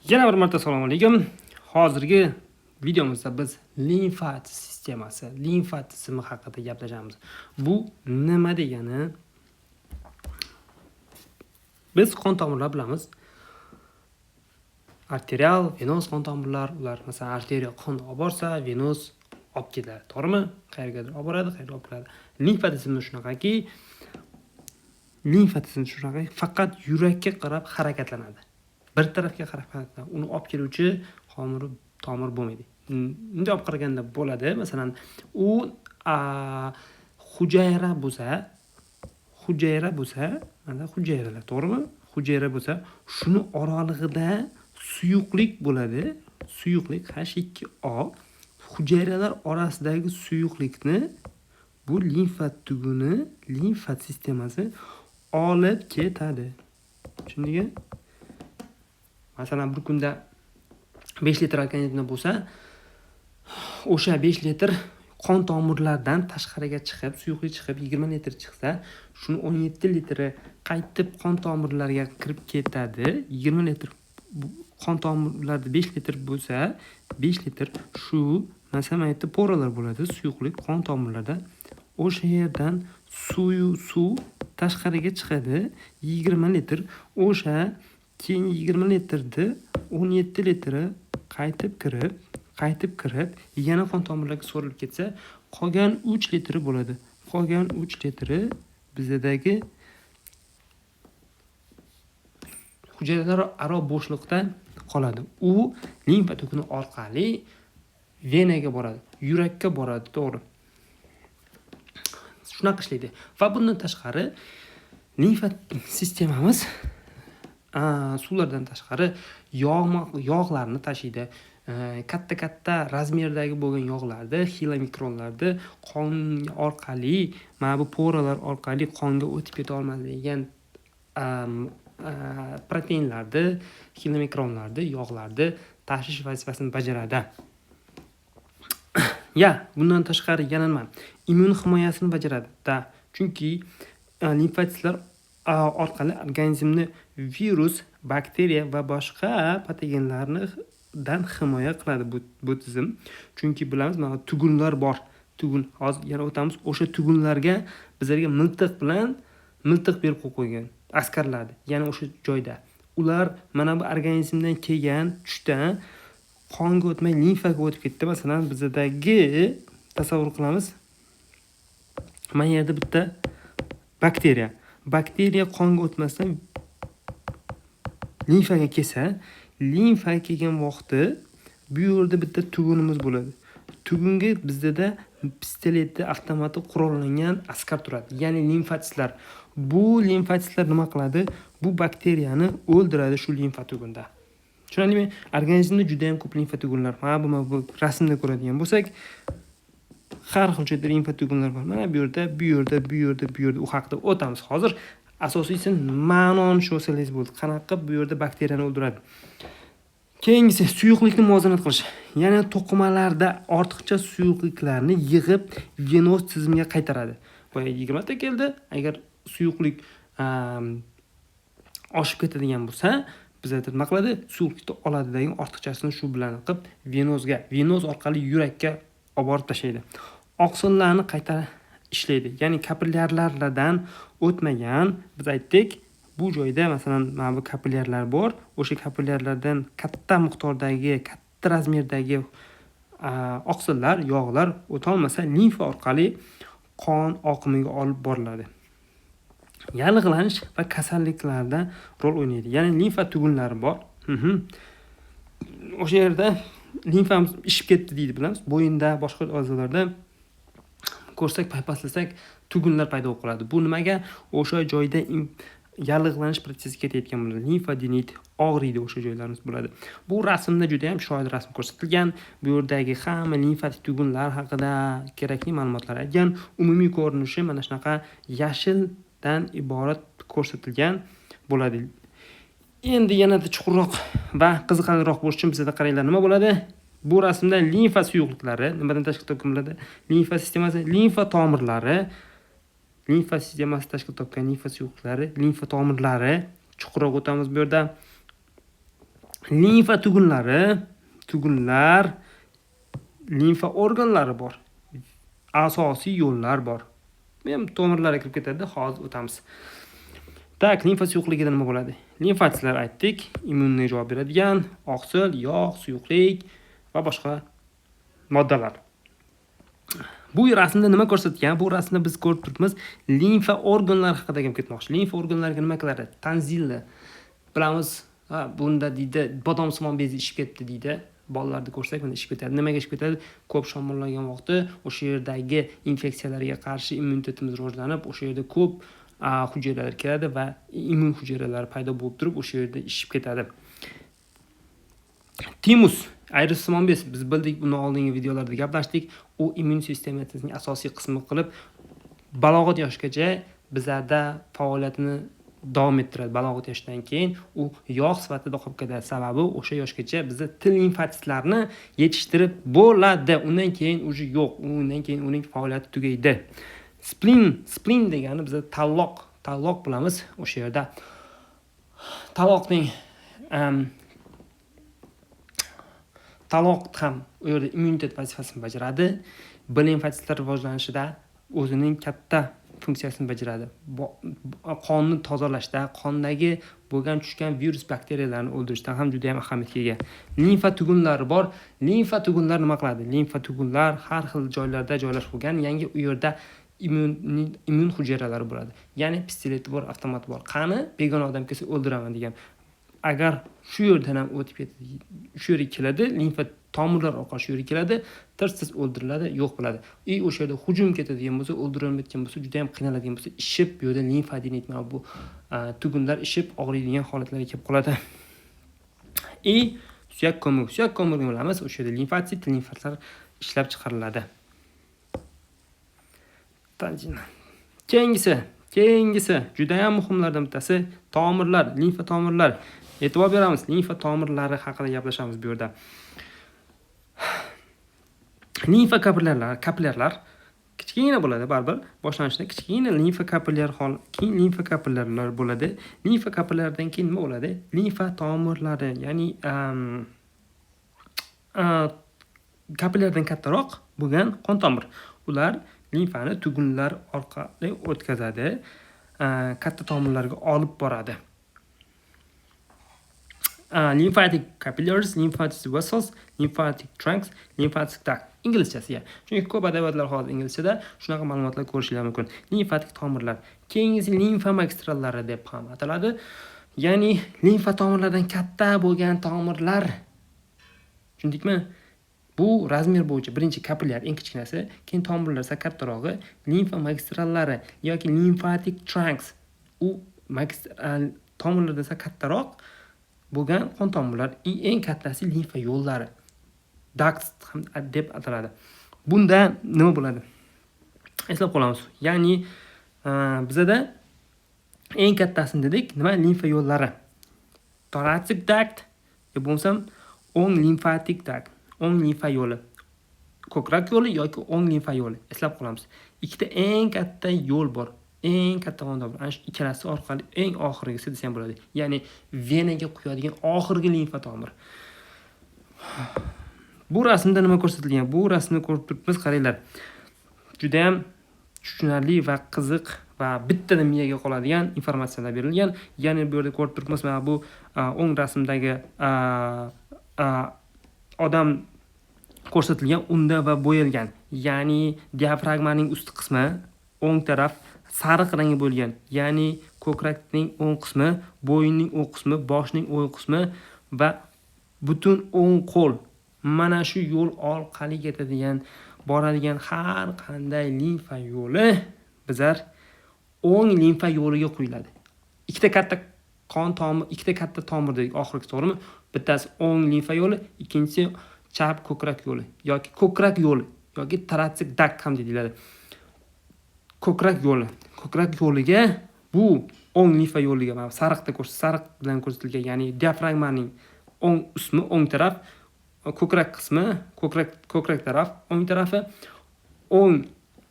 Yana bir marta assalomu alaykum. Hozirgi videomizda biz limfa sistemasi, limfa tizimi haqida gaplashamiz. Bu nima degani? Biz qon tomirlar bilamiz. Arterial, venoz qon tomirlar, ular masalan arteriya qon olib borsa, venoz olib ketadi. To'g'rimi? Qayergadir olib boradi, qayerga olib keladi. Limfa tizimi shunaqaki, faqat yurakka qarab harakatlanadi. Bir tarafga qarab harakatlanadi. Uni olib keluvchi tomir bo'lmaydi. Bunday olib qaraganda bo'ladi. Masalan, u hujayra bo'lsa, mana hujayralar, to'g'rimi? Hujayra bo'lsa, shuni oralig'ida suyuqlik bo'ladi. Suyuqlik H2O. Hujayralar orasidagi suyuqlikni bu limfa tuguni, limfa sistemasi olib ketadi. Tushundingmi? Masalan, bir kunda 5 litr organizmda bo'lsa, o'sha 5 litr qon tomirlardan tashqariga chiqib, suyuqlik chiqib 20 litr chiqsa, shuni 17 litri qaytib qon tomirlarga kirib ketadi. 20 litr qon tomirlarda 5 litr bo'lsa, 5 litr shu masamaytda poralar bo'ladi, suyuqlik qon tomirlarda. O'sha yerdan suv tashqariga chiqadi. 20 litr o'sha keyin 20 litrni 17 litri qaytib kirib yana qon tomirlarga so'rilib ketsa, qolgan 3 litri bo'ladi. Qolgan 3 litri bizdagi hujayralar aro bo'shliqda qoladi. U limfa tuguni orqali venaga boradi, yurakka boradi, to'g'ri. Shunaqa ishlaydi. Va bundan tashqari limfa sistemamiz suvlardan tashqari yog'larni tashiydi. Katta razmerdagi bo'lgan yog'larni, kilomikronlarni qon orqali, mana bu poralar orqali qonga o'tib keta olmaydigan proteinlarni, kilomikronlarni, yog'larni tashish vazifasini bajaradi. Bundan tashqari yana nima? Immun himoyasini bajaradi. Chunki limfatitlar orqali organizmni virus, bakteriya va boshqa patogenlardan himoya qiladi bu tizim. Chunki bilamiz, mana tugunlar bor. Tugun, hozir yana o'tamiz. O'sha tugunlarga bizlarga miltiq berib qo'ygan askarlardi. Yana o'sha joyda. Ular mana bu organizmdan kelgan tushdan qonga o'tmay limfaga o'tib ketdi. Masalan, bizdagi tasavvur qilamiz. Mana yerda bitta bakteriya qonga o'tmasdan limfaga kelsa, limfaga kelgan vaqtda bu yerda bitta tugunimiz bo'ladi. Tugunga bizda pistoletda avtomati qurollangan askar turadi. Ya'ni limfatitlar. Bu limfatitlar nima qiladi? Bu bakteriyani o'ldiradi shu limfa tugunda. Tushunarlimi? Organizmda juda ham ko'p limfa tugunlar. Mana bu rasmda ko'radigan bo'lsak, har xil limfa tugunlar bor. Mana bu yerda u haqida o'tamiz hozir. Asosiysi ma'noni tushunsangiz bo'ldi. Qanaqa bu yerda bakteriyani o'ldiradi. Keyingisi suyuqlikni muvozanat qilish. Ya'ni to'qimalarda ortiqcha suyuqliklarni yig'ib venoz tizimga qaytaradi. Boya 20 ta keldi. Agar suyuqlik oshib ketadigan bo'lsa, bizlar nima qiladi? Suyuqlikni oladi degan ortiqchasini shu bilan qilib venoz orqali yurakka olib borib tashlaydi. Oqsillarni qayta ishlaydi. Ya'ni kapillyarlardan o'tmagan, biz aytdik, bu joyda masalan mana bu kapillyarlar bor. O'sha kapillyarlardan katta miqdordagi, katta razmerdagi oqsillar, yog'lar o'ta olmasa, limfa orqali qon oqimiga olib boriladi. Yallig'lanish va kasalliklarda rol o'ynaydi. Ya'ni limfa tugunlari bor. O'sha yerda limfamiz ishib ketdi deydi, bilamiz. Bo'yinda, boshqa a'zolarda ko'rsak, paypaslasak, tugunlar paydo bo'ladi. Bu nimaga? O'sha joyda yallig'lanish protsessi ketayotgan bo'ladi. Limfadenit og'riydi, o'sha joylarimiz bo'ladi. Bu rasmda juda ham chiroyli rasm ko'rsatilgan. Bu yerdagi hamma limfatik tugunlar haqida kerakli ma'lumotlar aytgan. Umumiy ko'rinishi mana shunaqa yashildan iborat ko'rsatilgan bo'ladi. Endi yanada chuqurroq va qiziqarliroq bo'lish uchun bizda qaranglar, nima bo'ladi? Bu rasmda limfa suyuqliklari nimadan tashkil topgan bo'ladi? Limfa sistemasi, limfa tomirlari, limfa sistemasi tashkil topgan limfa suyuqliklari, limfa tomirlari. Chuqurroq o'tamiz bu yerda. Limfa tugunlar, limfa organlari bor. Asosiy yo'llar bor. Men tomirlarga kirib ketadi, hozir o'tamiz. Tak, limfa suyuqligida nima bo'ladi? Limfatitlar aytdik, immunniy javob beradigan oqsil, yog', suyuqlik va boshqa moddalar. Bu rasmda nima ko'rsatgan? Bu rasmda biz ko'rib turibmiz, limfa organlari haqida gap ketmoqchi. Limfa organlariga nima qiladi? Tanzilni bilamiz. Bunda deydi, bodomsimon bezi ishib ketdi deydi. Bolalarni ko'rsak, bunda ishib ketadi. Nimaga ishib ketadi? Ko'p shamollagan vaqtda o'sha yerdagi infeksiyalarga qarshi immunitetimiz rivojlanib, o'sha yerda ko'p hujayralar kiradi va immun hujayralari paydo bo'lib turib, o'sha yerda ishib ketadi. Timus, aerosimon bez, biz bildik, uni oldingi videolarda gaplashdik. U immun sistemimizning asosiy qismi qilib, balog'at yoshgacha bizlarda faoliyatini davom ettiradi. Balog'at yoshidan keyin u yog' sifatida qolib ketadi. Sababi o'sha yoshgacha bizda til limfatitlarni yetishtirib bo'ladi. Undan keyin o'zi yo'q. Undan keyin uning faoliyati tugaydi. Spleen degani bizda taloq bilamiz. O'sha yerda taloqning taloq ham u yerda immunitet vazifasini bajaradi. B limfatitlar rivojlanishida o'zining katta funksiyasini bajaradi. Qonni tozalashda, qondagi bo'lgan tushgan virus bakteriyalarni o'ldirishda ham juda ham ahamiyatga ega. Limfa tugunlari bor. Limfa tugunlar nima qiladi? Limfa tugunlar har xil joylarda joylashib bo'lgan, yangi u yerda immun hujayralari bo'ladi. Ya'ni pistoleti bor, avtomati bor. Qani begona odam kelsa o'ldiraman degan. Agar shu yerdan ham o'tib ketadi, shu yerga keladi, limfa tomirlar orqali shu yerga keladi, tirsiz o'ldiriladi, yo'q bo'ladi. O'sha yerda hujum ketadigan bo'lsa, o'ldirilmayotgan bo'lsa, juda ham qiynaladigan bo'lsa, ishib, bu yerda limfadenit, mana bu tugunlar ishib og'riydigan holatlarga kelib qoladi. Suyak ko'mirni bilamiz, o'sha yerda limfatlar ishlab chiqariladi. Keyingisi juda ham muhimlardan bittasi tomirlar, limfa tomirlar. E'tibor beramiz, limfa tomirlari haqida gaplashamiz bu yerda. Limfa kapillyarlar kichkina bo'ladi, baribir boshlanishida kichkina limfa kapillyarlar bo'ladi. Limfa kapillyardan keyin nima bo'ladi? Limfa tomirlari, ya'ni kapillyardan kattaroq bo'lgan qon tomir. Ular limfani tugunlar orqali o'tkazadi, katta tomirlarga olib boradi. Lymphatic capillaries, lymphatic vessels, lymphatic trunks, lymphatic duct. Inglizchasi. Chunki ko'p adabiyotlar hozir inglizchada shunaqa ma'lumotlar ko'rishingiz mumkin. Limfatik tomirlar. Keyingisi limfa magistrallari deb ham ataladi. Ya'ni limfa tomirlaridan katta bo'lgan tomirlar. Tushundikmi? Bu razmer bo'yicha birinchi kapillyar eng kichkinasi, keyin tomirlar esa kattarog'i, limfa magistrallari yoki lymphatic trunks. U tomirlardan esa kattaroq bo'lgan qon tomirlar, eng kattasi limfa yo'llari. Ducts ham deb ataladi. Bunda nima bo'ladi? Eslab qolamiz. Ya'ni bizada eng kattasini dedik, nima? Limfa yo'llari. Thoracic duct, bo'lmasam o'ng limfatic duct, o'ng limfa yo'li. Ko'krak yo'li yoki o'ng limfa yo'li. Eslab qolamiz. Ikkita eng katta yo'l bor. Eng katta qon tomir. Ana shu ikkalasi orqali eng oxirgisi desam bo'ladi. Ya'ni venaga quyadigan oxirgi limfa tomir. Bu rasmda nima ko'rsatilgan? Bu rasmni ko'rib turibmiz, qaranglar. Juda ham tushunarli va qiziq va bittada miyaga qoladigan informatsiyalar berilgan. Ya'ni bu yerda ko'rib turibmiz, mana bu o'ng rasmdagi odam ko'rsatilgan unda va bo'yalgan. Ya'ni diafragmaning ust qismi o'ng taraf sariq rangga bo'lgan. Ya'ni ko'krakning o'ng qismi, bo'yinning o'ng qismi, boshning o'ng qismi va butun o'ng qo'l. Mana shu yo'l orqali ketadigan, boradigan har qanday limfa yo'li bizlar o'ng limfa yo'liga quyiladi. Ikkita katta qon tomir, ikkita katta tomirdagi oxirgi, to'g'rimi? Bittasi o'ng limfa yo'li, ikkinchisi chap ko'krak yo'li yoki ko'krak yo'li yoki thoracic duct ham deyiladi. Ko'krak yo'liga bu o'ng limfa yo'liga, mana sariq bilan ko'rsatilgan, ya'ni diafragmaning o'ng qismi, o'ng taraf, ko'krak qismi, ko'krak taraf, o'ng tarafi, o'ng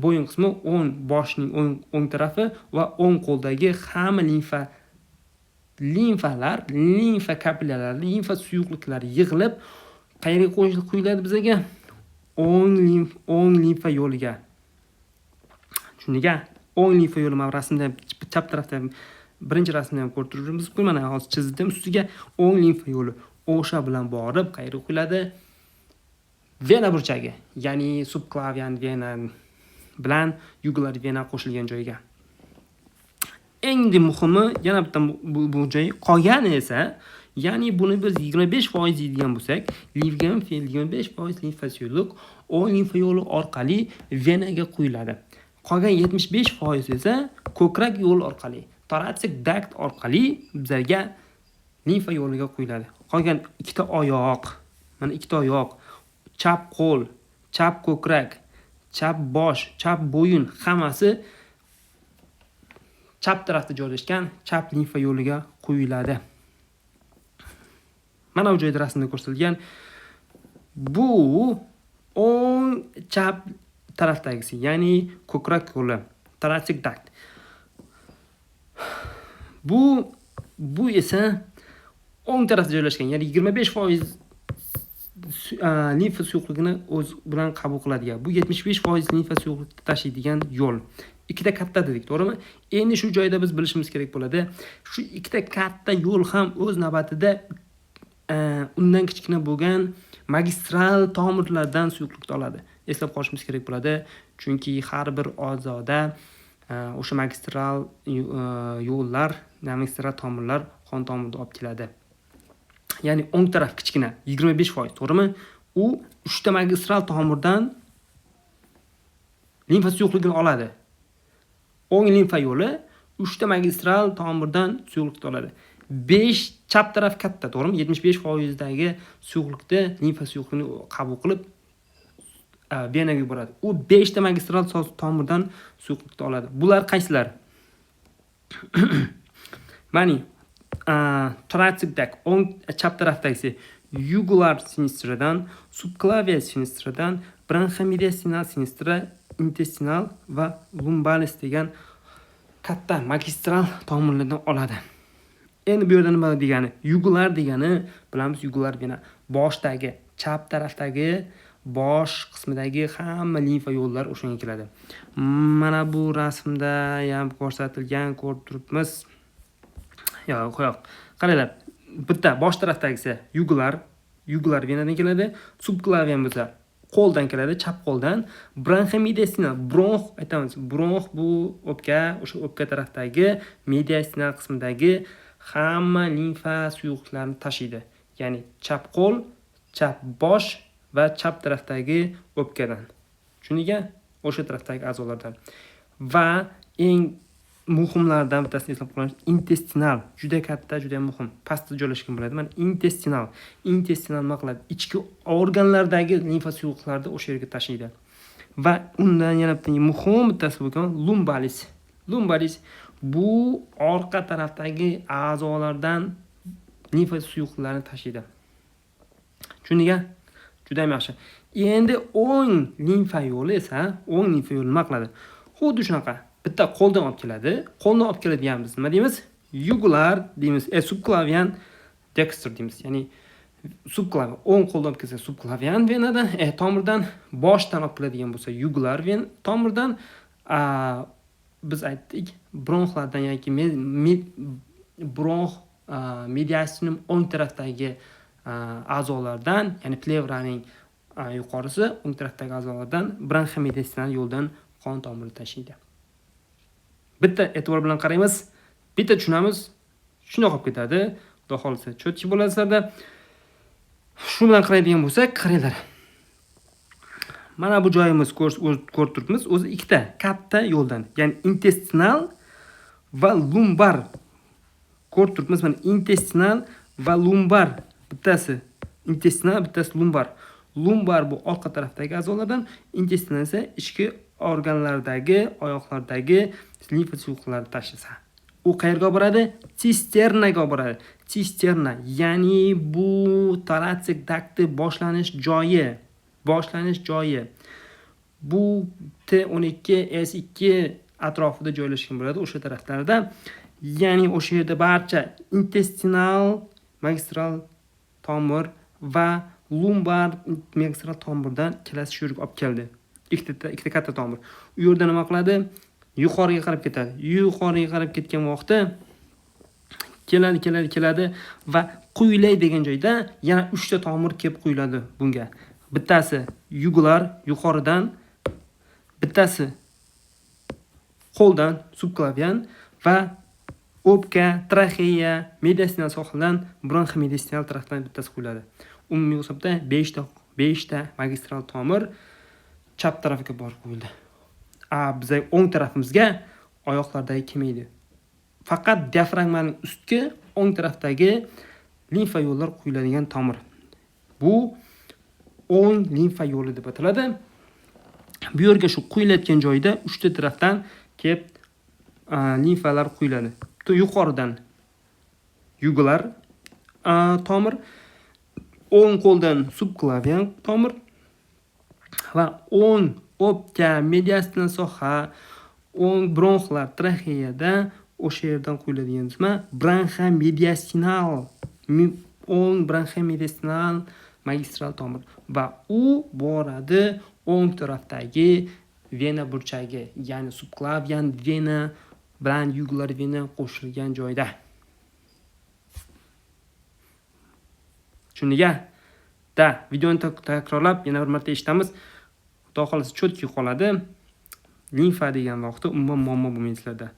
bo'yin qismi, o'ng boshning o'ng tarafi va o'ng qo'ldagi hamma limfa limfalar, limfa kapillyalari, limfa suyuqliklari yig'ilib qayerga quyiladi bizga? O'ng limfa yo'liga. Tushundingmi? O'ng limfa yo'li mana rasmda chap tarafda birinchi rasmni ham ko'rib turibmiz. Mana hozir chizdim ustiga o'ng limfa yo'li. O'sha bilan borib qayerga quyiladi? Vena burchagi, ya'ni subklavian vena bilan yugular vena qo'shilgan joyga. Eng muhimi yana bitta bu joy qolgani esa, ya'ni buni biz 25% deydigan bo'lsak, 25% limfa suyuqlik o'ng limfa yo'li orqali venaga quyiladi. Qolgan 75% esa ko'krak yo'li orqali, thoracic duct orqali bizga limfa yo'liga quyiladi. Qolgan ikkita oyoq, mana ikkita oyoq, chap qo'l, chap ko'krak, chap bosh, chap bo'yin hammasi chap tarafda joylashgan chap limfa yo'liga quyiladi. Mana bu joyda rasmda ko'rsatilgan bu o'ng chap tarafdagisi, ya'ni ko'krak yo'li, thoracic duct. Bu esa o'ng tarafda joylashgan, ya'ni 25% limfa suyuqligini o'z bilan qabul qiladigan. Bu 75% limfa suyuqlikni tashiydigan yo'l. Ikkita katta dedik, to'g'rimi? Endi shu joyda biz bilishimiz kerak bo'ladi. Shu ikkita katta yo'l ham o'z navbatida undan kichkina bo'lgan magistral tomirlardan suyuqlikni oladi. Eslab qolishimiz kerak bo'ladi, chunki har bir a'zoda o'sha magistral yo'llar, magistral tomirlar qon tomirida olib keladi. Ya'ni o'ng taraf kichkina 25%, to'g'rimi? U 3 ta magistral tomirdan limfa suyuqligini oladi. O'ng limfa yo'li 3 ta magistral tomirdan suyuqlikni oladi. 5 chap taraf katta, to'g'rimi? 75% dagi suyuqlikni, limfa suyuqligini qabul qilib venaga yuboradi. U 5 ta magistral tomirdan suyuqlikni oladi. Bular qaysilar? Mana thoracic duct, o'ng chap tarafdagisi yugular sinistradan, subclavian sinistradan, branchomediastinal sinistra, intestinal va lumbalis degan katta magistral tomirlardan oladi. Endi bu yerda nima degani? Yugular degani, bilamiz, yugular vena boshdagi, chap tarafdagi bosh qismidagi hamma limfa yo'llari o'shanga keladi. Mana bu rasmda ham ko'rsatilgan, ko'rib turibmiz. Qo'yoq. Qaranglar, bitta bosh tarafdagisi yugular venadan keladi, subclavian bo'lsa qo'ldan keladi, chap qo'ldan, branchomediastinal, bronx bu o'pka, o'sha o'pka tarafdagi mediastinal qismidagi hamma limfa suyuqliklarini tashiydi. Ya'ni chap qo'l, chap bosh va chap tarafdagi o'pkadan. Tushundingmi? O'sha tarafdagi a'zolardan. Va eng muhimlardan bittasini eslab qolamiz, intestinal, juda katta, juda muhim. Pastda joylashgan bo'ladi. Mana intestinal nima qiladi? Ichki organlardagi limfa suyuqliklarni o'sha yerga tashiydi. Va undan yana bitta muhim bittasi bo'lgan lumbalis bu orqa tarafdagi a'zolardan limfa suyuqliklarini tashiydi. Tushundingmi? Juda ham yaxshi. Endi o'ng limfa yo'li nima qiladi? Xuddi shunaqa. Bitta qo'ldan olib keladi. Qo'ldan olib keladiganimiz nima deymiz? Yugular deymiz, subclavian dexter deymiz. Ya'ni subclavian, o'ng qo'ldan olib kelsa subclavian venadan, tomirdan, boshdan olib keladigan bo'lsa yugular ven tomirdan, biz aytdik, bronxlardan yoki bronx mediastinum o'ng tarafdagi a'zolardan, ya'ni plevraning yuqorisi o'ng tarafdagi a'zolardan branchomediastinal yo'ldan qon tomiri tashiydi. Bitta e'tibor bilan qaraymiz, bitta tushunamiz, shunday qolib ketadi. Xudo xolisa cho'tchi bo'lasizlarda. Shu bilan qaraydigan bo'lsak, qaranglar. Mana bu joyimiz ko'rib turibmiz, o'zi ikkita katta yo'ldan, ya'ni intestinal va lumbar ko'rib turibmiz. Mana intestinal va lumbar, bittasi intestinal, bittasi lumbar. Lumbar bu orqa tarafdagi a'zolardan, intestinal esa ichki organlardagi, oyoqlardagi limfa suyuqliklarni tashisa. U qayerga boradi? Sisternaga boradi. Sisterna, ya'ni bu thoracic duct boshlanish joyi. Bu T12, S2 atrofida joylashgan bo'ladi, o'sha taraflarda. Ya'ni o'sha yerda barcha intestinal magistral tomir va lumbar magistral tomirdan kelasi shu yerga olib keldi. Ikkita katta tomir. U yerda nima qiladi? Yuqoriga qarab ketadi. Yuqoriga qarab ketgan vaqtda keladi va quyilay degan joyda yana 3 ta tomir kelib quyiladi bunga. Bittasi yugular yuqoridan, bittasi qo'ldan subklavian va o'pka, traxeya, mediastinal sohildan bronxomediastinal traktdan bittasi quyiladi. Umumiy hisobda 5 ta magistral tomir chap tarafga borib qo'yildi. Bizning o'ng tarafimizga oyoqlardagi kelmaydi. Faqat diafragmaning ustki o'ng tarafdagi limfa yo'llar quyiladigan tomir. Bu o'ng limfa yo'li deb ataladi. Bu yerga shu quyilayotgan joyda 3 ta tarafdan kelib limfalar quyiladi. Yuqoridan yugular tomir, o'ng qo'ldan subklavian tomir va o'ng o'pka, mediastinal soha, o'ng bronxlar, traxeyada o'sha yerdan quyiladigan nima? Bronxomediastinal, o'ng bronxomediastinal magistral tomir va u boradi o'ng tarafdagi vena burchagi, ya'ni subklavian vena bilan yugular vena qo'shilgan joyda. Tushundingmi? Videoni takrorlab yana bir marta eshitamiz. Xudo xolasa cho'tki qoladi. Limfa degan vaqtda umuman muammo bo'lmaydi sizlarda.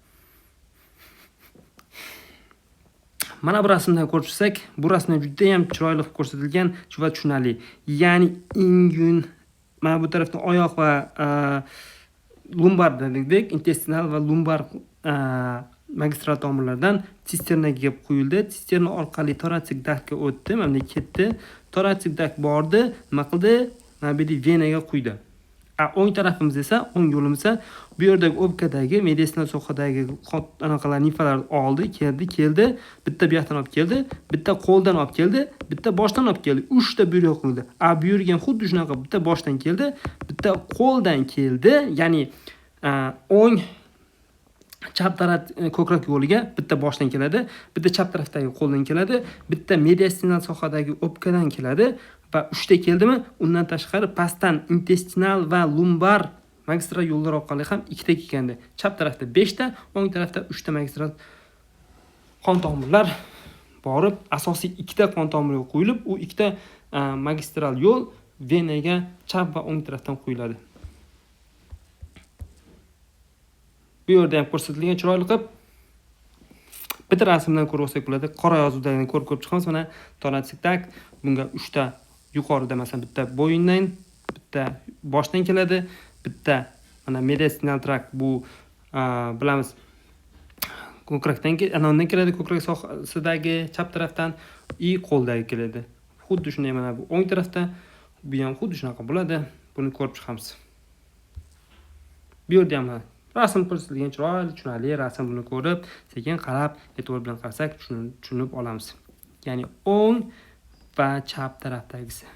Mana bu rasmdan ko'rib chiqsak, bu rasmda juda ham chiroyli ko'rsatilgan va tushunarli. Ya'ni ingun mana bu tarafda oyoq va lumbar dedik, intestinal va lumbar magistral tomirlardan sisternaga kelib quyildi. Sisterna orqali toratsik daktga o'tdi, mana ketdi. Toratsik dakt bordi, nima qildi? Mana bu venaga quydi. O'ng tarafimiz esa, o'ng yo'limiz esa bu yerdagi o'pkadagi mediastinal sohadagi anaqalar limfalar oldi, keldi. Bitta bu yoqdan olib keldi, bitta qo'ldan olib keldi, bitta boshdan olib keldi. 3 ta bu yoqqa qo'ydi. Bu yerga ham xuddi shunaqa bitta boshdan keldi, bitta qo'ldan keldi. Ya'ni o'ng chap taraf ko'krak yo'liga bitta boshdan keladi, bitta chap tarafdagi qo'ldan keladi, bitta mediastinal sohadagi o'pkadan keladi va 3 ta keldimi? Undan tashqari pastdan intestinal va lumbar magistral yo'llar orqali ham 2 ta kelgandi. Chap tarafda 5 ta, o'ng tarafda 3 ta magistral qon tomirlar borib, asosiy 2 ta qon tomiriga qo'yilib, u 2 ta magistral yo'l venaga chap va o'ng tarafdan qo'yiladi. Bu yerda ham ko'rsatilgan chiroyli qilib bitta rasmdan ko'rib olsak bo'ladi. Qora yozuvdan ko'rib chiqamiz. Mana toratsik dakt, bunga 3 ta yuqorida masalan bitta bo'yindan, bitta boshdan keladi, bitta mana mediastinal trakt bu bilamiz ko'krakdan anondan keladi, ko'krak sohasidagi chap tarafdan qo'ldagi keladi. Xuddi shunday mana bu o'ng tarafda, bu ham xuddi shunaqa bo'ladi. Buni ko'rib chiqamiz. Bu yerda ham rasm ko'rsatilgan chiroyli, tushunarli rasm, buni ko'rib, sekin qarab, e'tibor bilan qarasak tushunib olamiz. Ya'ni o'ng va chap tarafdagisi.